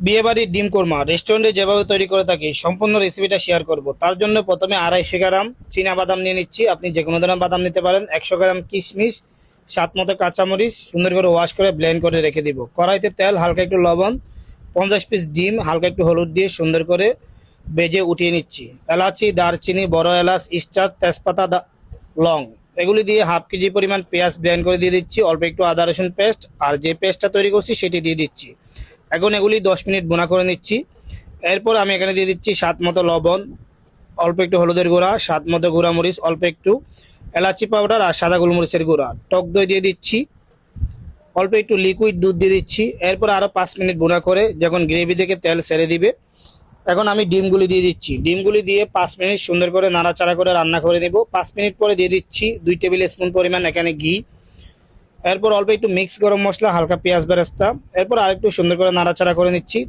বিয়েবাড়ির ডিম কোরমা রেস্টুরেন্টে যেভাবে তৈরি করে থাকি সম্পূর্ণ রেসিপিটা শেয়ার করব। তার জন্য প্রথমে 250 গ্রাম চীনা বাদাম নিয়ে নিচ্ছি। আপনি যে কোনো ধরনের বাদাম নিতে পারেন। 100 গ্রাম কিশমিশ, স্বাদ মতো কাঁচামরিচ সুন্দর করে ওয়াশ করে ব্লেন্ড করে রেখে দিব। কড়াইতে তেল, হালকা একটু লবণ, 50 পিস ডিম, হালকা একটু হলুদ দিয়ে সুন্দর করে ভেজে উঠিয়ে নিচ্ছি। এলাচি, দারচিনি, বড় এলাচ, স্টার, তেজপাতা, লং এগুলি দিয়ে হাফ কেজি পরিমাণ পেঁয়াজ ব্লেন্ড করে দিয়ে দিচ্ছি। অল্প একটু আদা রসুন পেস্ট আর যে পেস্টটা তৈরি করছি সেটি দিয়ে দিচ্ছি। এখন এগুলি 10 মিনিট বোনা করে নিচ্ছি। এরপর আমি এখানে দিয়ে দিচ্ছি স্বাদ মতো লবণ, অল্প একটু হলুদের গুঁড়া, স্বাদ মতো গুঁড়া মরিচ, অল্প একটু এলাচি পাউডার আর সাদা গোলমরিচের গুঁড়া, টক দই দিয়ে দিচ্ছি, অল্প একটু লিকুইড দুধ দিয়ে দিচ্ছি। এরপর আরও 5 মিনিট বোনা করে যখন গ্রেভি থেকে তেল ছেড়ে দিবে, এখন আমি ডিমগুলি দিয়ে দিচ্ছি। ডিমগুলি দিয়ে 5 মিনিট সুন্দর করে নাড়াচাড়া করে রান্না করে নেব। 5 মিনিট পরে দিয়ে দিচ্ছি 2 টেবিল স্পুন পরিমাণ এখানে ঘি। এরপর অল্প একটু মিক্স গরম মশলা, হালকা পেঁয়াজ বেরেস্তা। এরপর আরেকটু সুন্দর করে নাড়াচাড়া করে নিচ্ছি।